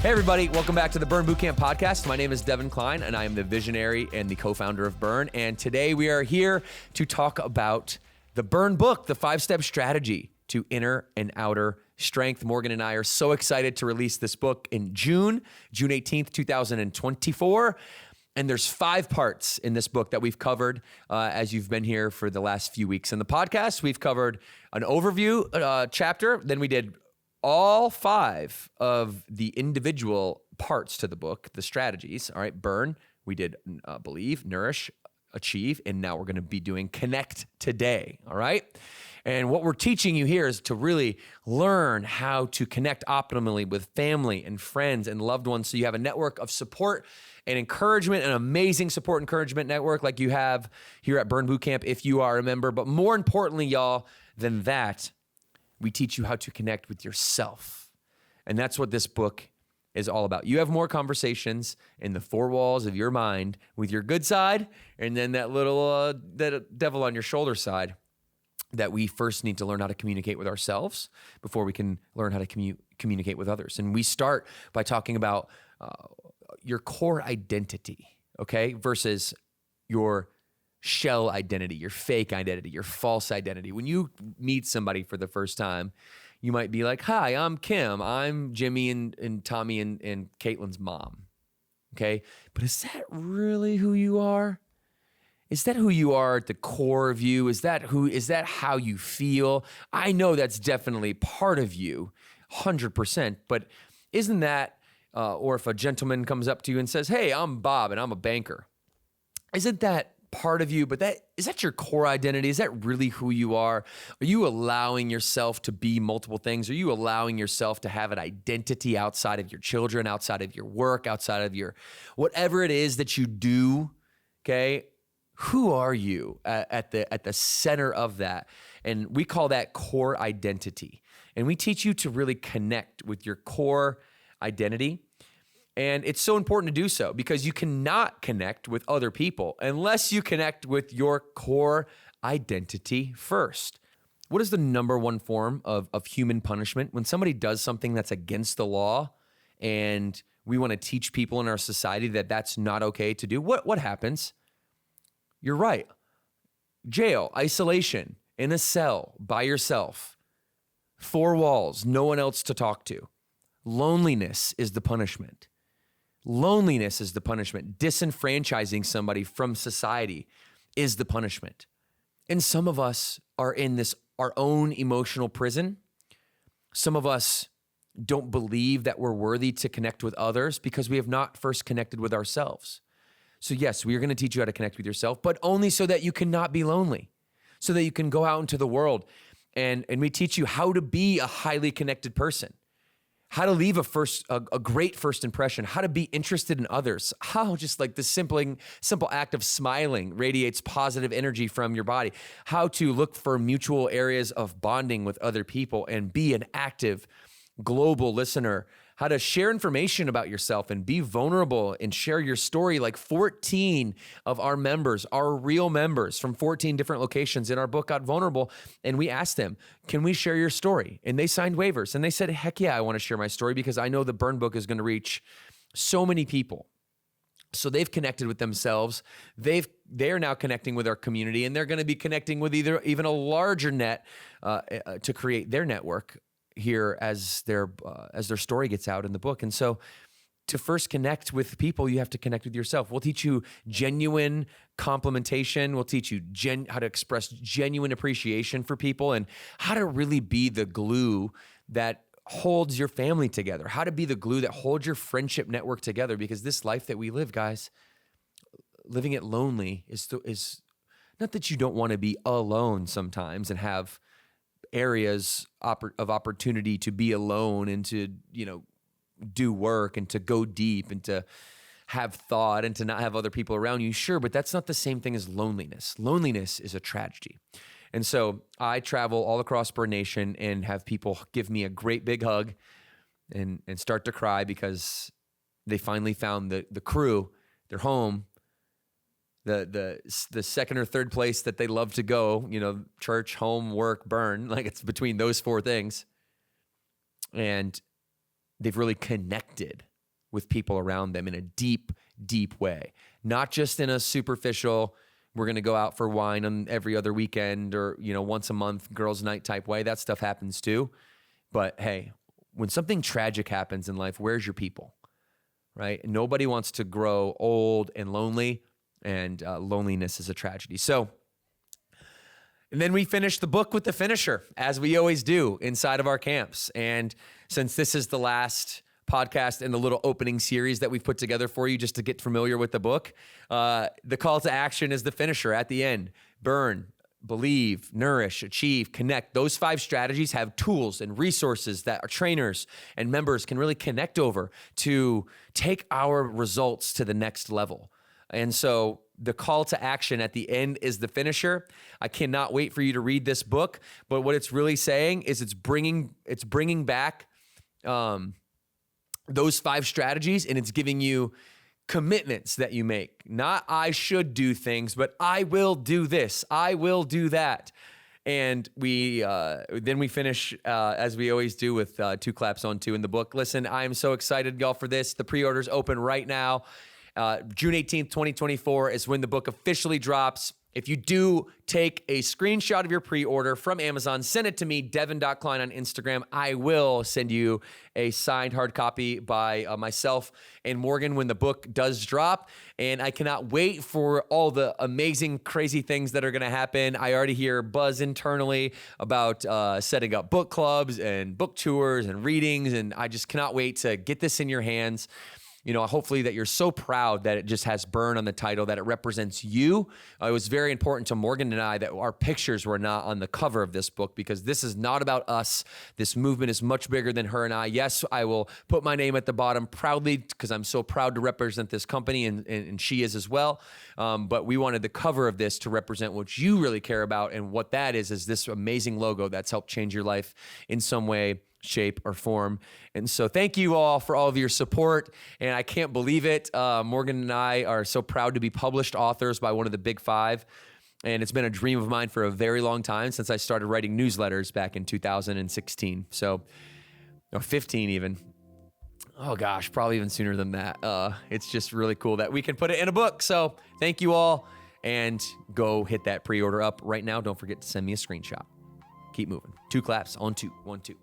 Hey everybody, welcome back to the Burn Bootcamp podcast. My name is Devan Kline and I am the visionary and the co-founder of Burn. And today we are here to talk about the Burn book, the 5-step strategy to inner and outer strength. Morgan and I are so excited to release this book in June 18th, 2024. And there's 5 parts in this book that we've covered as you've been here for the last few weeks in the podcast. We've covered an overview chapter, then we did all 5 of the individual parts to the book, the strategies. All right, Burn, we did believe, nourish, achieve, and now we're going to be doing connect today. All right. And what we're teaching you here is to really learn how to connect optimally with family and friends and loved ones so you have a network of support and encouragement, an amazing support encouragement network like you have here at Burn Bootcamp if you are a member. But more importantly, y'all, than that, we teach you how to connect with yourself. And that's what this book is all about. You have more conversations in the 4 walls of your mind with your good side and then that little that devil on your shoulder side that we first need to learn how to communicate with ourselves before we can learn how to communicate with others. And we start by talking about your core identity, okay, versus your shell identity, your fake identity, your false identity. When you meet somebody for the first time, you might be like, hi, I'm Kim. I'm Jimmy and Tommy and Caitlin's mom. Okay. But is that really who you are? Is that who you are at the core of you? Is that how you feel? I know that's definitely part of you, 100%. But isn't that, or if a gentleman comes up to you and says, hey, I'm Bob and I'm a banker. Isn't that part of you, but is that your core identity? Is that really who you are? Are you allowing yourself to be multiple things? Are you allowing yourself to have an identity outside of your children, outside of your work, outside of your whatever it is that you do? Okay, who are you at the center of that? And we call that core identity. And we teach you to really connect with your core identity. And it's so important to do so because you cannot connect with other people unless you connect with your core identity first. What is the number one form of human punishment? When somebody does something that's against the law and we want to teach people in our society that that's not okay to do, what happens? You're right. Jail, isolation, in a cell, by yourself, 4 walls, no one else to talk to. Loneliness is the punishment. Loneliness is the punishment. Disenfranchising somebody from society is the punishment. And some of us are in our own emotional prison. Some of us don't believe that we're worthy to connect with others because we have not first connected with ourselves. So yes, we are going to teach you how to connect with yourself, but only so that you cannot be lonely, so that you can go out into the world. And we teach you how to be a highly connected person. How to leave a great first impression, how to be interested in others, how just like the simple act of smiling radiates positive energy from your body, how to look for mutual areas of bonding with other people and be an active global listener, how to share information about yourself and be vulnerable and share your story. Like 14 of our members, our real members from 14 different locations in our book got vulnerable. And we asked them, can we share your story? And they signed waivers and they said, heck yeah, I want to share my story because I know the Burn book is going to reach so many people. So they've connected with themselves. They are now connecting with our community and they're going to be connecting with even a larger net to create their network here as their story gets out in the book. And so to first connect with people, you have to connect with yourself. We'll teach you genuine complimentation. We'll teach you how to express genuine appreciation for people and how to really be the glue that holds your family together, how to be the glue that holds your friendship network together. Because this life that we live, guys, living it lonely is not that you don't want to be alone sometimes and have areas of opportunity to be alone and to, do work and to go deep and to have thought and to not have other people around you. Sure, but that's not the same thing as loneliness. Loneliness is a tragedy. And so I travel all across Burn Nation and have people give me a great big hug and start to cry because they finally found the crew, their home, the second or third place that they love to go, church, home, work, burn, like it's between those 4 things. And they've really connected with people around them in a deep, deep way, not just in a superficial, we're going to go out for wine on every other weekend or, once a month, girls' night type way. That stuff happens too. But hey, when something tragic happens in life, where's your people, right? Nobody wants to grow old and lonely, and loneliness is a tragedy. And then we finish the book with the finisher, as we always do inside of our camps. And since this is the last podcast in the little opening series that we've put together for you just to get familiar with the book, the call to action is the finisher at the end. Burn, believe, nourish, achieve, connect. Those 5 strategies have tools and resources that our trainers and members can really connect over to take our results to the next level. And so the call to action at the end is the finisher. I cannot wait for you to read this book, but what it's really saying is it's bringing back those 5 strategies, and it's giving you commitments that you make. Not I should do things, but I will do this. I will do that. And then we finish, as we always do, with 2 claps on 2 in the book. Listen, I am so excited, y'all, for this. The pre-order's open right now. June 18th, 2024 is when the book officially drops. If you do take a screenshot of your pre-order from Amazon, send it to me, Devan.Kline on Instagram. I will send you a signed hard copy by myself and Morgan when the book does drop. And I cannot wait for all the amazing, crazy things that are going to happen. I already hear buzz internally about setting up book clubs and book tours and readings. And I just cannot wait to get this in your hands. Hopefully that you're so proud that it just has Burn on the title, that it represents you. It was very important to Morgan and I that our pictures were not on the cover of this book, because this is not about us. This movement is much bigger than her and I. Yes, I will put my name at the bottom proudly because I'm so proud to represent this company, and she is as well. But we wanted the cover of this to represent what you really care about, and what that is this amazing logo that's helped change your life in some way, shape, or form. And so thank you all for all of your support. And I can't believe it. Morgan and I are so proud to be published authors by one of the big 5. And it's been a dream of mine for a very long time, since I started writing newsletters back in 2016. Or 15 even. Oh gosh, probably even sooner than that. It's just really cool that we can put it in a book. So thank you all, and go hit that pre-order up right now. Don't forget to send me a screenshot. Keep moving. 2 claps on 2. 1, 2.